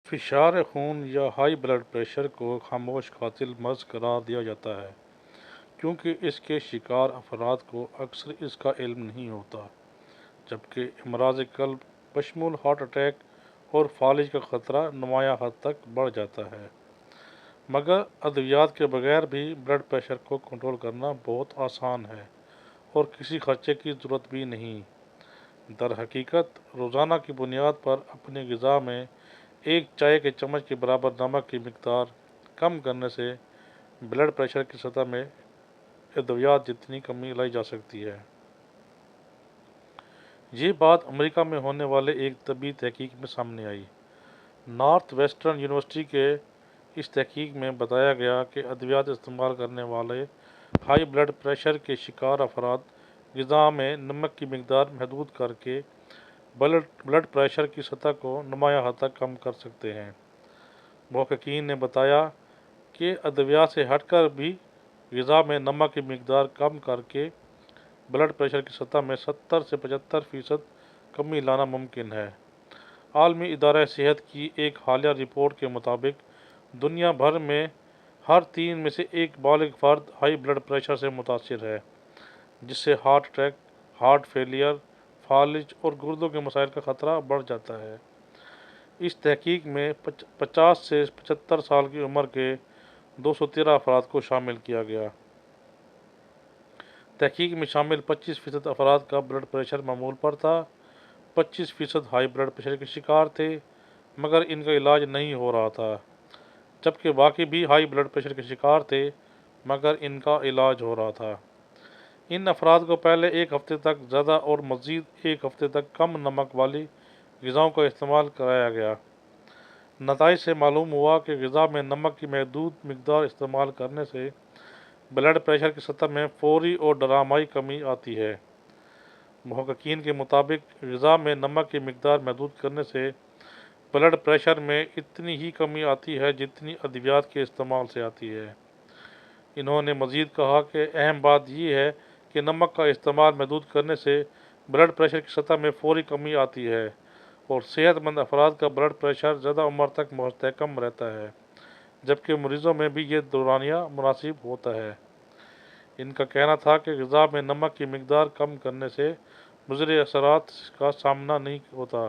فشار خون یا high blood pressure کو خاموش قاتل مرض قرار دیا جاتا ہے کیونکہ اس کے شکار افراد کو اکثر اس کا علم نہیں ہوتا، جبکہ امراض قلب بشمول ہارٹ اٹیک اور فالج کا خطرہ نمایاں حد تک بڑھ جاتا ہے۔ مگر ادویات کے بغیر بھی بلڈ پریشر کو کنٹرول کرنا بہت آسان ہے اور کسی خرچے کی ضرورت بھی نہیں۔ در حقیقت روزانہ کی بنیاد پر اپنی غذا میں ایک چائے کے چمچ کے برابر نمک کی مقدار کم کرنے سے بلڈ پریشر کی سطح میں ادویات جتنی کمی لائی جا سکتی ہے۔ یہ بات امریکہ میں ہونے والے ایک طبی تحقیق میں سامنے آئی۔ نارتھ ویسٹرن یونیورسٹی کے اس تحقیق میں بتایا گیا کہ ادویات استعمال کرنے والے ہائی بلڈ پریشر کے شکار افراد غذا میں نمک کی مقدار محدود کر کے بلڈ پریشر کی سطح کو نمایاں حد تک کم کر سکتے ہیں۔ محققین نے بتایا کہ ادویات سے ہٹ کر بھی غذا میں نمک کی مقدار کم کر کے بلڈ پریشر کی سطح میں 70 سے 75% کمی لانا ممکن ہے۔ عالمی ادارہ صحت کی ایک حالیہ رپورٹ کے مطابق دنیا بھر میں ہر 3 میں سے ایک بالغ فرد ہائی بلڈ پریشر سے متاثر ہے، جس سے ہارٹ اٹیک، ہارٹ فیلئر، فالج اور گردوں کے مسائل کا خطرہ بڑھ جاتا ہے۔ اس تحقیق میں 50 سے 75 سال کی عمر کے 213 افراد کو شامل کیا گیا۔ تحقیق میں شامل 25% افراد کا بلڈ پریشر معمول پر تھا، 25% ہائی بلڈ پریشر کے شکار تھے مگر ان کا علاج نہیں ہو رہا تھا، جبکہ باقی بھی ہائی بلڈ پریشر کے شکار تھے مگر ان کا علاج ہو رہا تھا۔ ان افراد کو پہلے ایک ہفتے تک زیادہ اور مزید ایک ہفتے تک کم نمک والی غذاؤں کا استعمال کرایا گیا۔ نتائج سے معلوم ہوا کہ غذا میں نمک کی محدود مقدار استعمال کرنے سے بلڈ پریشر کی سطح میں فوری اور ڈرامائی کمی آتی ہے۔ محققین کے مطابق غذا میں نمک کی مقدار محدود کرنے سے بلڈ پریشر میں اتنی ہی کمی آتی ہے جتنی ادویات کے استعمال سے آتی ہے۔ انہوں نے مزید کہا کہ اہم بات یہ ہے کہ نمک کا استعمال محدود کرنے سے بلڈ پریشر کی سطح میں فوری کمی آتی ہے اور صحت مند افراد کا بلڈ پریشر زیادہ عمر تک مستحکم رہتا ہے، جبکہ مریضوں میں بھی یہ دورانیہ مناسب ہوتا ہے۔ ان کا کہنا تھا کہ غذا میں نمک کی مقدار کم کرنے سے مضر اثرات کا سامنا نہیں ہوتا۔